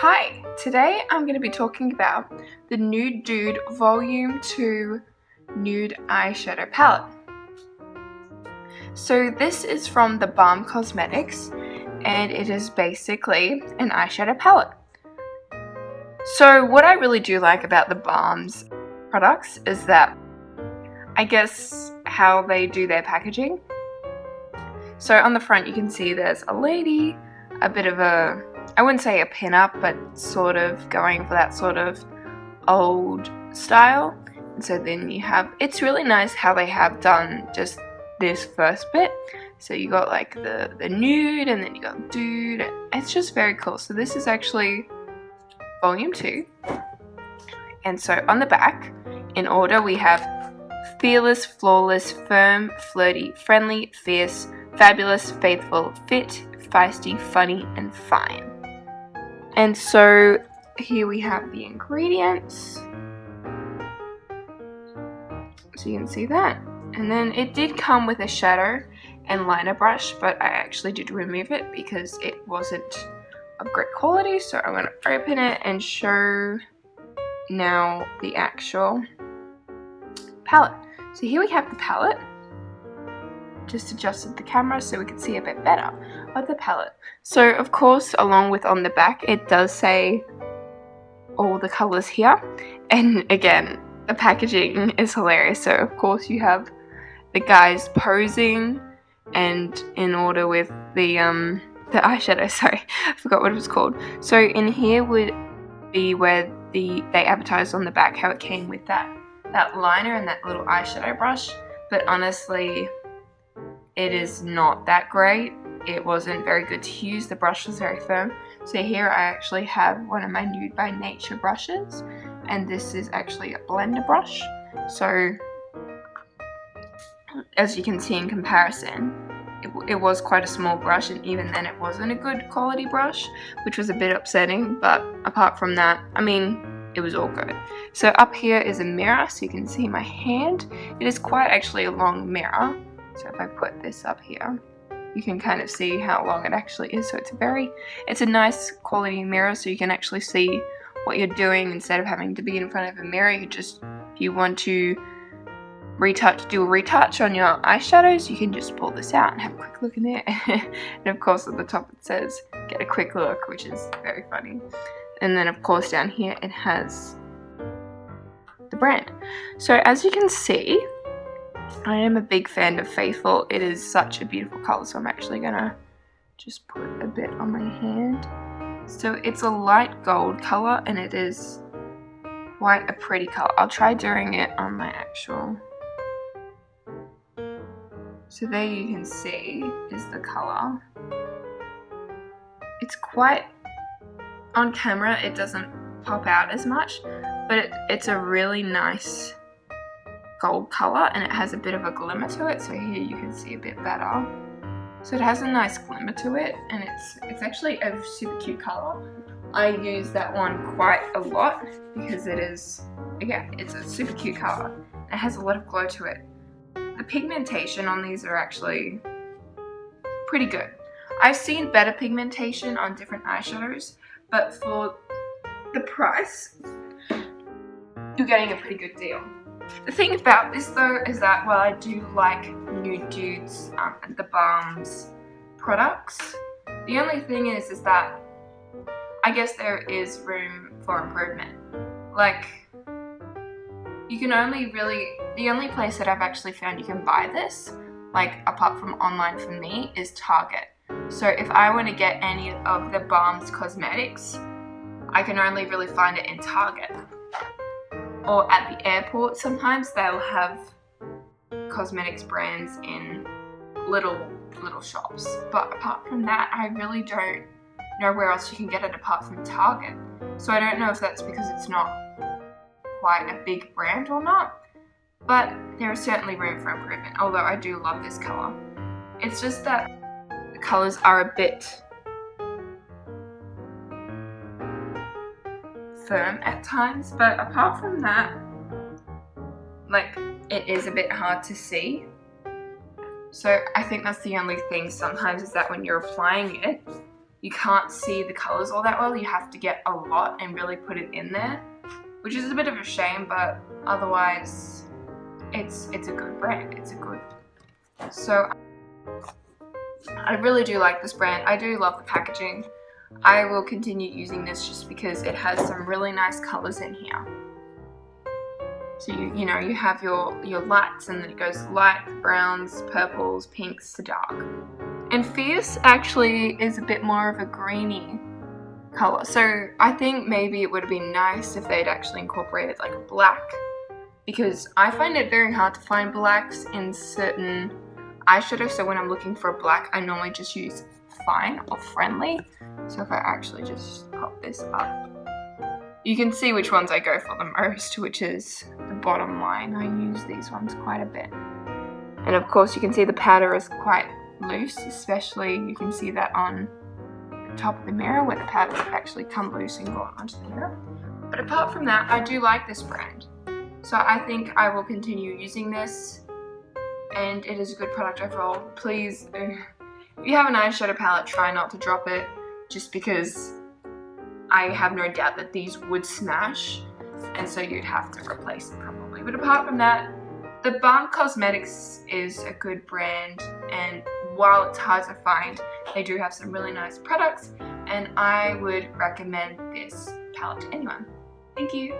Hi, today I'm going to be talking about the Nude Volume 2 Nude Eyeshadow Palette. So this is from theBalm Cosmetics and it is basically an eyeshadow palette. So what I really do like about theBalm's products is that, I guess, how they do their packaging. So on the front you can see there's a lady, a bit of a, I wouldn't say a pin-up, but sort of going for that sort of old style. And so then you have, it's really nice how they have done just this first bit. So you got like the nude and then you got dude. It's just very cool. So this is actually volume 2. And so on the back, in order, we have fearless, flawless, firm, flirty, friendly, fierce, fabulous, faithful, fit, feisty, funny, and fine. And so here we have the ingredients. So you can see that. And then it did come with a shadow and liner brush, but I actually did remove it because it wasn't of great quality. So I'm going to open it and show now the actual palette. So here we have the palette. Just adjusted the camera so we could see a bit better of the palette. So of course, along with on the back, it does say all the colors here. And again, the packaging is hilarious. So of course you have the guys posing and in order with the eyeshadow, sorry, I forgot what it was called. So in here would be where they advertised on the back how it came with that liner and that little eyeshadow brush. But honestly, it is not that great. It wasn't very good to use. The brush was very firm. So here I actually have one of my Nude by Nature brushes, and this is actually a blender brush. So as you can see in comparison, it was quite a small brush, and even then it wasn't a good quality brush, which was a bit upsetting. But apart from that, I mean, it was all good. So up here is a mirror, so you can see my hand. It is quite actually a long mirror. So if I put this up here, you can kind of see how long it actually is. So it's a nice quality mirror, so you can actually see what you're doing instead of having to be in front of a mirror. You just, if you want to do a retouch on your eyeshadows, you can just pull this out and have a quick look in there. And of course at the top it says, get a quick look, which is very funny. And then of course down here it has the brand. So as you can see, I am a big fan of Faithful. It is such a beautiful color, so I'm actually gonna just put a bit on my hand. So it's a light gold color and it is quite a pretty color. I'll try doing it on my actual. So there you can see is the color. It's quite, on camera it doesn't pop out as much, but it's a really nice gold color and it has a bit of a glimmer to it. So here you can see a bit better. So it has a nice glimmer to it and it's actually a super cute color. I use that one quite a lot because it is, again, it's a super cute color. It has a lot of glow to it. The pigmentation on these are actually pretty good. I've seen better pigmentation on different eyeshadows, but for the price, you're getting a pretty good deal. The thing about this though is that while I do like Nude's and theBalm's products, the only thing is that I guess there is room for improvement. Like, you can only really, the only place that I've actually found you can buy this, like apart from online for me, is Target. So if I want to get any of theBalm's cosmetics, I can only really find it in Target. Or at the airport, sometimes they'll have cosmetics brands in little shops. But apart from that, I really don't know where else you can get it apart from Target. So I don't know if that's because it's not quite a big brand or not. But there is certainly room for improvement, although I do love this color. It's just that the colors are a bit firm at times, but apart from that, like, it is a bit hard to see. So I think that's the only thing sometimes, is that when you're applying it, you can't see the colors all that well. You have to get a lot and really put it in there, which is a bit of a shame, but otherwise it's a good brand. It's a good. So I really do like this brand. I do love the packaging. I will continue using this just because it has some really nice colors in here. So you know, you have your lights, and then it goes light, browns, purples, pinks to dark. And Fierce actually is a bit more of a greeny color. So I think maybe it would have been nice if they'd actually incorporated like a black, because I find it very hard to find blacks in certain eyeshadow. So when I'm looking for a black, I normally just use Fine or Friendly. So if I actually just pop this up, you can see which ones I go for the most, which is the bottom line. I use these ones quite a bit. And of course you can see the powder is quite loose, especially you can see that on the top of the mirror where the powders actually come loose and go onto the mirror. But apart from that, I do like this brand. So I think I will continue using this, and it is a good product overall. Please, if you have an eyeshadow palette, try not to drop it, just because I have no doubt that these would smash, and so you'd have to replace them probably. But apart from that, theBalm Cosmetics is a good brand, and while it's hard to find, they do have some really nice products, and I would recommend this palette to anyone. Thank you.